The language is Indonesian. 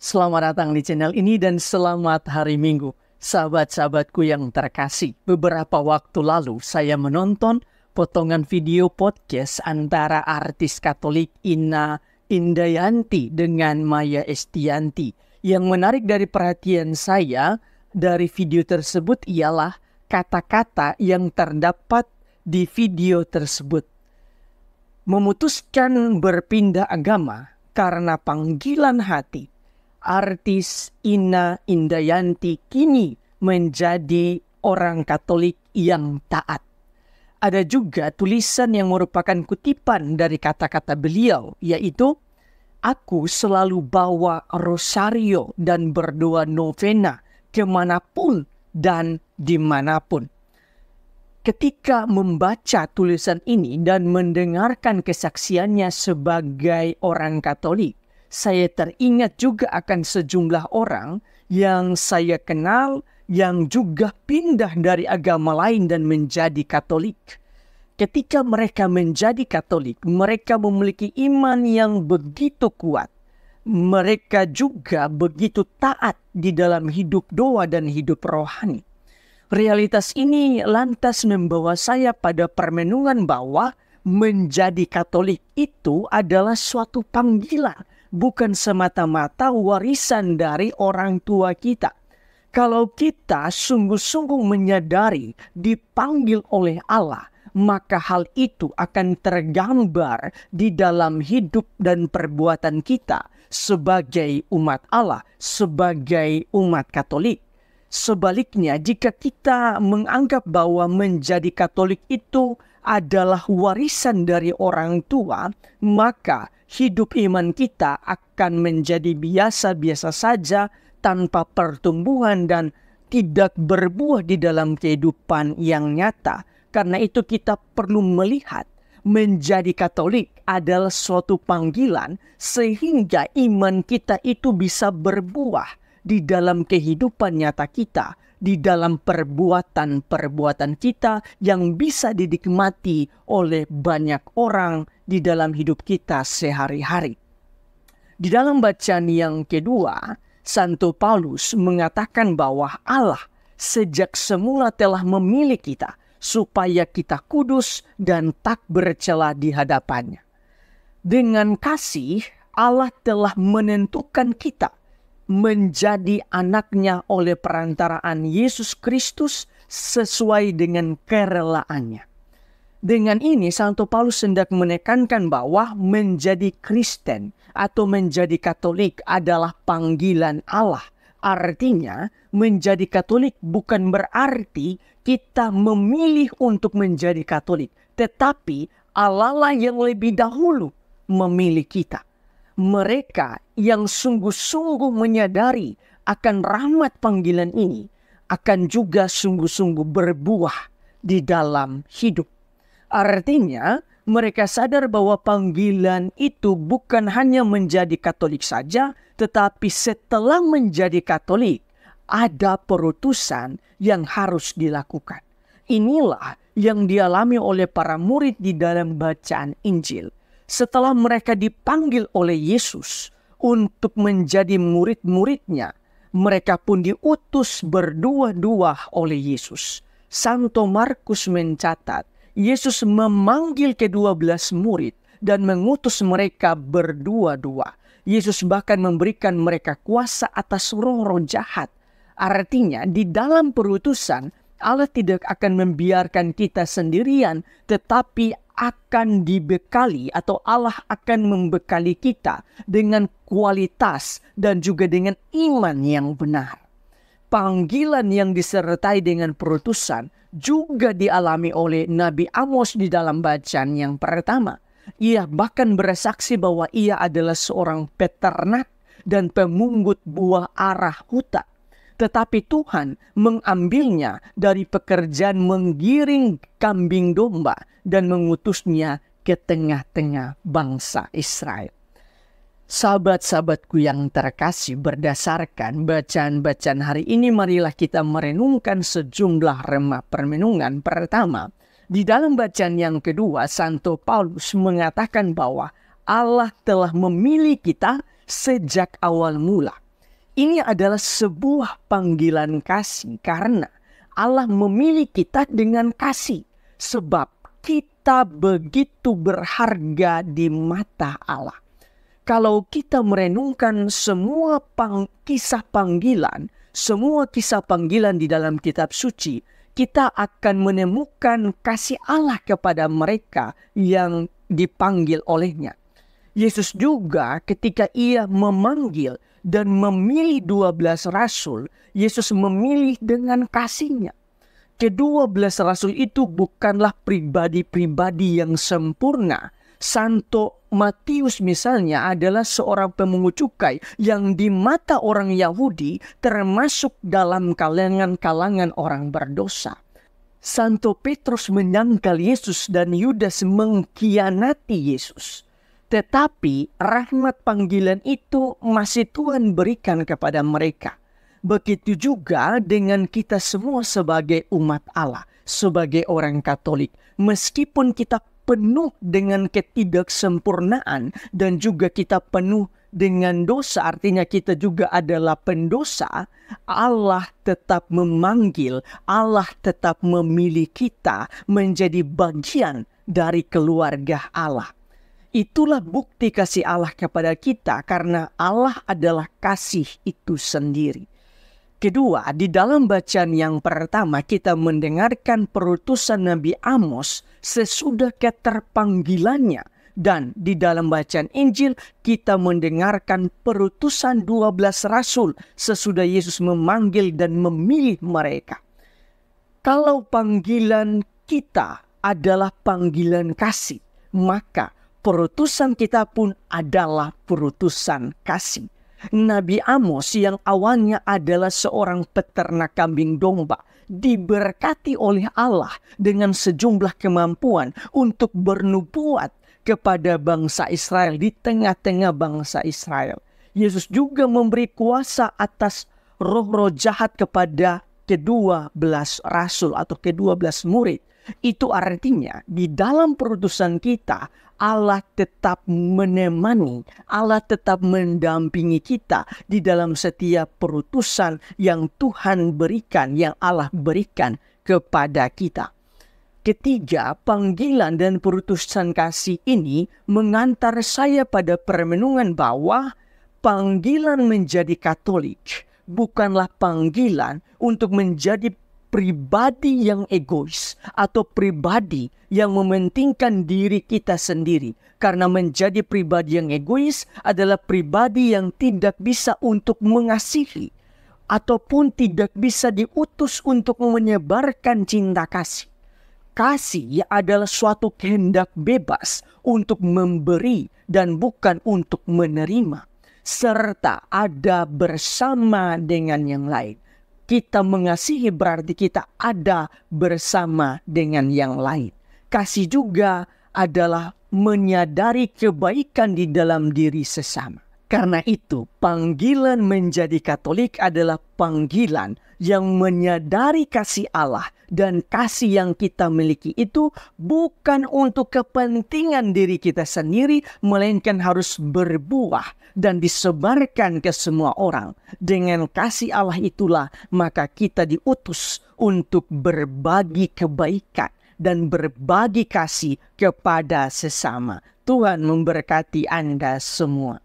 Selamat datang di channel ini dan selamat hari Minggu. Sahabat-sahabatku yang terkasih, beberapa waktu lalu saya menonton potongan video podcast antara artis Katolik Ina Indayanti dengan Maya Estianti. Yang menarik dari perhatian saya dari video tersebut ialah kata-kata yang terdapat di video tersebut. Memutuskan berpindah agama karena panggilan hati. Artis Ina Indayanti kini menjadi orang Katolik yang taat. Ada juga tulisan yang merupakan kutipan dari kata-kata beliau, yaitu, "Aku selalu bawa rosario dan berdoa novena kemanapun dan dimanapun." Ketika membaca tulisan ini dan mendengarkan kesaksiannya sebagai orang Katolik, saya teringat juga akan sejumlah orang yang saya kenal yang juga pindah dari agama lain dan menjadi Katolik. Ketika mereka menjadi Katolik, mereka memiliki iman yang begitu kuat. Mereka juga begitu taat di dalam hidup doa dan hidup rohani. Realitas ini lantas membawa saya pada permenungan bahwa menjadi Katolik itu adalah suatu panggilan, bukan semata-mata warisan dari orang tua kita. Kalau kita sungguh-sungguh menyadari dipanggil oleh Allah, maka hal itu akan tergambar di dalam hidup dan perbuatan kita sebagai umat Allah, sebagai umat Katolik. Sebaliknya, jika kita menganggap bahwa menjadi Katolik itu adalah warisan dari orang tua, maka hidup iman kita akan menjadi biasa-biasa saja tanpa pertumbuhan dan tidak berbuah di dalam kehidupan yang nyata. Karena itu kita perlu melihat menjadi Katolik adalah suatu panggilan sehingga iman kita itu bisa berbuah di dalam kehidupan nyata kita, di dalam perbuatan-perbuatan kita yang bisa dinikmati oleh banyak orang di dalam hidup kita sehari-hari. Di dalam bacaan yang kedua, Santo Paulus mengatakan bahwa Allah sejak semula telah memilih kita supaya kita kudus dan tak bercela di hadapannya. Dengan kasih, Allah telah menentukan kita menjadi anaknya oleh perantaraan Yesus Kristus sesuai dengan kerelaannya. Dengan ini Santo Paulus hendak menekankan bahwa menjadi Kristen atau menjadi Katolik adalah panggilan Allah. Artinya menjadi Katolik bukan berarti kita memilih untuk menjadi Katolik, tetapi Allah lah yang lebih dahulu memilih kita. Mereka yang sungguh-sungguh menyadari akan rahmat panggilan ini akan juga sungguh-sungguh berbuah di dalam hidup. Artinya mereka sadar bahwa panggilan itu bukan hanya menjadi Katolik saja, tetapi setelah menjadi Katolik ada perutusan yang harus dilakukan. Inilah yang dialami oleh para murid di dalam bacaan Injil. Setelah mereka dipanggil oleh Yesus untuk menjadi murid-muridnya, mereka pun diutus berdua-dua oleh Yesus. Santo Markus mencatat, Yesus memanggil ke-12 murid dan mengutus mereka berdua-dua. Yesus bahkan memberikan mereka kuasa atas roh-roh jahat. Artinya di dalam perutusan, Allah tidak akan membiarkan kita sendirian, tetapi akan dibekali atau Allah akan membekali kita dengan kualitas dan juga dengan iman yang benar. Panggilan yang disertai dengan perutusan juga dialami oleh Nabi Amos di dalam bacaan yang pertama. Ia bahkan bersaksi bahwa ia adalah seorang peternak dan pemungut buah arah hutan. Tetapi Tuhan mengambilnya dari pekerjaan menggiring kambing domba dan mengutusnya ke tengah-tengah bangsa Israel. Sahabat-sahabatku yang terkasih, berdasarkan bacaan-bacaan hari ini, marilah kita merenungkan sejumlah remah permenungan. Pertama, di dalam bacaan yang kedua, Santo Paulus mengatakan bahwa Allah telah memilih kita sejak awal mula. Ini adalah sebuah panggilan kasih karena Allah memilih kita dengan kasih. Sebab kita begitu berharga di mata Allah. Kalau kita merenungkan semua kisah panggilan di dalam kitab suci, kita akan menemukan kasih Allah kepada mereka yang dipanggil olehnya. Yesus juga ketika ia memanggil dan memilih 12 rasul, Yesus memilih dengan kasihnya. Ke-12 rasul itu bukanlah pribadi-pribadi yang sempurna. Santo Matius misalnya adalah seorang pemungut cukai yang di mata orang Yahudi termasuk dalam kalangan orang berdosa. Santo Petrus menyangkal Yesus dan Yudas mengkhianati Yesus. Tetapi rahmat panggilan itu masih Tuhan berikan kepada mereka. Begitu juga dengan kita semua sebagai umat Allah, sebagai orang Katolik. Meskipun kita penuh dengan ketidaksempurnaan dan juga kita penuh dengan dosa, artinya kita juga adalah pendosa, Allah tetap memanggil, Allah tetap memilih kita menjadi bagian dari keluarga Allah. Itulah bukti kasih Allah kepada kita karena Allah adalah kasih itu sendiri. Kedua, di dalam bacaan yang pertama kita mendengarkan perutusan Nabi Amos sesudah keterpanggilannya. Dan di dalam bacaan Injil kita mendengarkan perutusan 12 rasul sesudah Yesus memanggil dan memilih mereka. Kalau panggilan kita adalah panggilan kasih, maka perutusan kita pun adalah perutusan kasih. Nabi Amos yang awalnya adalah seorang peternak kambing domba, diberkati oleh Allah dengan sejumlah kemampuan untuk bernubuat kepada bangsa Israel di tengah-tengah bangsa Israel. Yesus juga memberi kuasa atas roh-roh jahat kepada ke-12 rasul atau ke-12 murid. Itu artinya di dalam perutusan kita Allah tetap menemani, Allah tetap mendampingi kita di dalam setiap perutusan yang Tuhan berikan, yang Allah berikan kepada kita. Ketiga, panggilan dan perutusan kasih ini mengantar saya pada permenungan bahwa panggilan menjadi Katolik bukanlah panggilan untuk menjadi pribadi yang egois atau pribadi yang mementingkan diri kita sendiri. Karena menjadi pribadi yang egois adalah pribadi yang tidak bisa untuk mengasihi ataupun tidak bisa diutus untuk menyebarkan cinta kasih. Kasih adalah suatu kehendak bebas untuk memberi dan bukan untuk menerima, serta ada bersama dengan yang lain. Kita mengasihi berarti kita ada bersama dengan yang lain. Kasih juga adalah menyadari kebaikan di dalam diri sesama. Karena itu, panggilan menjadi Katolik adalah panggilan yang menyadari kasih Allah dan kasih yang kita miliki itu bukan untuk kepentingan diri kita sendiri, melainkan harus berbuah dan disebarkan ke semua orang. Dengan kasih Allah itulah maka kita diutus untuk berbagi kebaikan dan berbagi kasih kepada sesama. Tuhan memberkati Anda semua.